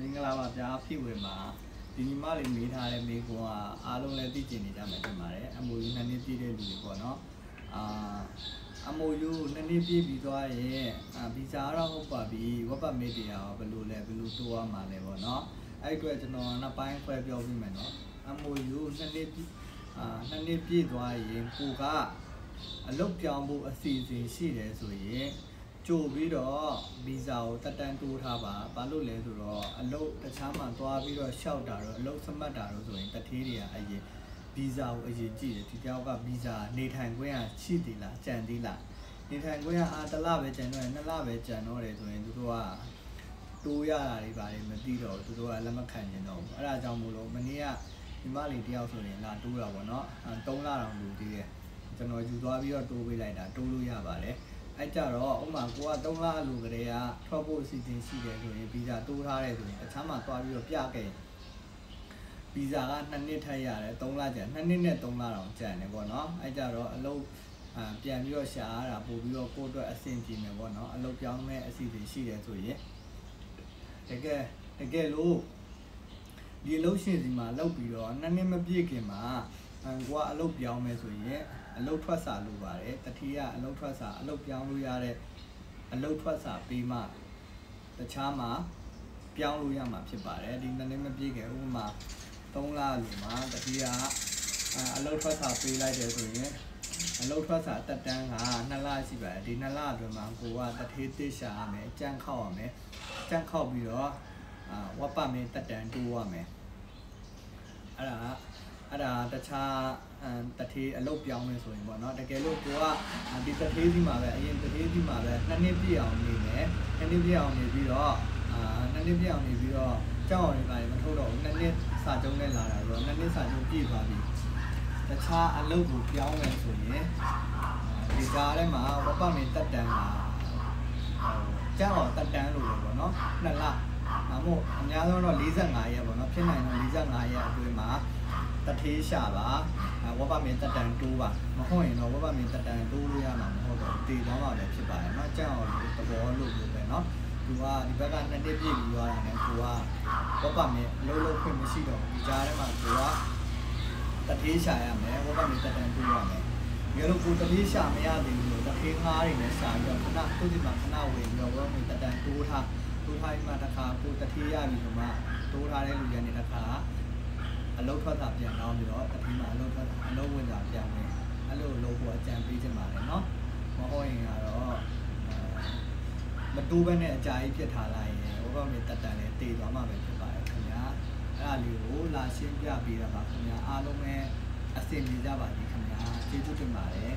င်္ဂလာပါဗျာဖိဝေမှာဒီညီမလေးမေးထားတဲ့မိကွန်းကအားလုံးလည်းသိကျင်နေကြမှာဖြစ်ပါတယ်အမိုယူနှစ်နှစ်ပြည့်တဲ့လူတွေပေါ့နော်အမိုယူနှစ်နှစ်ပြည့်ပြီးသွားရင်ဗီဇာတော့ဟုတ်ပါပြီဝက်ပတ်မေးတရားဘယ်လိုလဲဘယ်လိုတိုးရမှာလဲပေါ့နော်အဲ့အတွက်ကျွန်တော်နှစ်ပိုင်းခွဲပြောပြမယ်နော်အမိုယူနှစ်နှစ်ပြည့်သွားရင်ကိုကအလုပ်ပြောင်းဖို့အစီအစဉ်ရှိတယ်ဆိုရင်ကြိုပြီးတော့ဗီဇာကိုတက်တန်းတိုးထားပါဘာလို့လဲဆိုတော့အလုပ်တခြားမှာသွားပြီးတော့ရှောက်တာတော့အလုပ်စမှတ်တာတော့ဆိုရင်တထေးတွေကအရင်ဗီဇာကိုအရင်ကြည့်တယ်ဒီတယောက်ကဗီဇာနေထိုင်ခွင့်ရှိသေးလားကြံသေးလားနေထိုင်ခွင့်တစ်လပဲကြံတော့2လပဲကြံတော့တယ်ဆိုရင်သူတို့ကတိုးရတာတွေပါတယ်မသိတော့သူတို့ကလက်မခံနိုင်တော့ဘူးအဲ့ဒါကြောင့်မို့လို့မနေ့ကညီမလေးတယောက်ဆိုရင်လာတိုးတာပေါ့နော်3လတောင်လူသေးတယ်ကျွန်တော်ယူသွားပြီးတော့တိုးပေးလိုက်တာတိုးလို့ရပါတယ်အဲ့ကြတော့ဥမာကိုက3လအလိုကလေးကထွက်ဖို့အစီအစဉ်ရှိတယ်ဆိုရင်ဗီဇာတိုးထားတယ်ဆိုရင်တခြားမှာသွားပြီးတော့ပြခဲ့ဗီဇာက2နှစ်ထပ်ရတယ်3လကျန်2နှစ်နဲ့3လတောင်ကျန်တယ်ပေါ့နော်အဲ့ကြတော့အလုပ်ပြန်ပြီးတော့ရှာရတာပို့ပြီးတော့ကိုယ့်အတွက်အဆင်ပြေမယ်ပေါ့နော်အလုပ်ပြောင်းမဲ့အစီအစဉ်ရှိတယ်ဆိုရင်တကယ်လို့ဒီအလုပ်ရှင်စီမှာလုပ်ပြီးတော့2နှစ်မပြည့်ခင်မှာကိုကအလုပ်ပြောင်းမယ်ဆိုရင်အလုပ်ထွက်စာလိုပါတယ်တတိယအလုပ်ထွက်စာအလုပ်ပြောင်းလို့ရတဲ့အလုပ်ထွက်စာပေးမှတခြားမှာပြောင်းလို့ရမှာဖြစ်ပါတယ်ဒီနှစ်နှစ်မပြည့်ခင်ဥပမာ3လလိုမှာတတိယအလုပ်ထွက်စာပေးလိုက်တယ်ဆိုရင်အလုပ်ထွက်စာတက်တန်းက2လရှိပါတယ်ဒီ2လအတွင်းမှာကိုကတထေးတိရှာရမယ်ကြန့်ခောက်ရမယ်ကြန့်ခောက်ပြီးတော့ဝက်ပတ်မင်းတက်တန်းတိုးရမယ်အဲ့ဒါတခြားတထေးအလုပ်ပြောင်းမယ်ဆိုရင်ပေါ့နော်တကယ်လို့ကိုကဒီတထေးစီမှာပဲအရင်တထေးစီမှာပဲ2နှစ်ပြည့်အောင်နေမယ်2နှစ်ပြည့်အောင်နေပြီးတော့2နှစ်ပြည့်အောင်နေပြီးတော့ကြောက်အောင်နေပါရင်မထုတ်တော့ဘူး2နှစ်စာချုပ်နဲ့လာတာဆိုတော့2နှစ်စာချုပ်ပြည့်သွားပြီတခြားအလုပ်ကိုပြောင်းမယ်ဆိုရင်ဒီကြားထဲမှာဝက်ပတ်မင်းတက်တန်းမှာကြောက်အောင်တက်တန်းလို့ပဲပေါ့နော်2လအမို့အများဆုံးတော့45ရက်ပေါ့နော်ဖြစ်နိုင်တော့45ရက်အတွင်းမှာတထေးရှာပါဝက်ပတ်မင်းတက်တန်းတိုးပါမဟုတ်ရင်တော့ဝက်ပတ်မင်းတက်တန်းတိုးလို့ရမှာမဟုတ်တော့တည်သွားမှာပဲဖြစ်ပါတယ်เนาะကြောက်အောင်သဘောလို့ပဲเนาะသူကဒီဘက်က2နှစ်ပြည့်ပြီးသွားတာနဲ့ကိုကဝက်ပတ်မင်းအလုပ်လုပ်ခွင့်မရှိတော့ဘူးဒီကြားထဲမှာကိုကတထေးရှာရမယ်ဝက်ပတ်မင်းတက်တန်းတိုးရမယ်ငယ်လို့ကိုတထေးရှာမရသေးဘူးလို့တထေးငားတွေနဲ့ရှာပြီးတော့ခဏသူ့ဒီမှာခဏဝင်ပြီးတော့ဝက်ပတ်မင်းတက်တန်းတိုးထားပြီးမှတစ်ခါကိုတထေးရပြီဆိုမှတိုးထားတဲ့လူရနေတစ်ခါအလုပ်ထွက်တာပြန်တော့ပြီးတော့တတိမှာအလုပ်ဝင်တာပြန်ဝင်အဲ့လိုလုပ်ဖို့အကြံပေးချင်ပါတယ်เนาะမဟုတ်ရင်ကတော့မတိုးဘဲနဲ့အကြာကြီးဖြစ်ထားလိုက်ရင်ဟိုဘက်မှာတက်တန်လေးတည်သွားမှာပဲဖြစ်ပါတယ်ခင်ဗျာအဲ့ဒါလေးကိုလာရှင်းပြပေးတာပါခင်ဗျာအားလုံးပဲအဆင်ပြေကြပါစေခင်ဗျာကျေးဇူးတင်ပါတယ်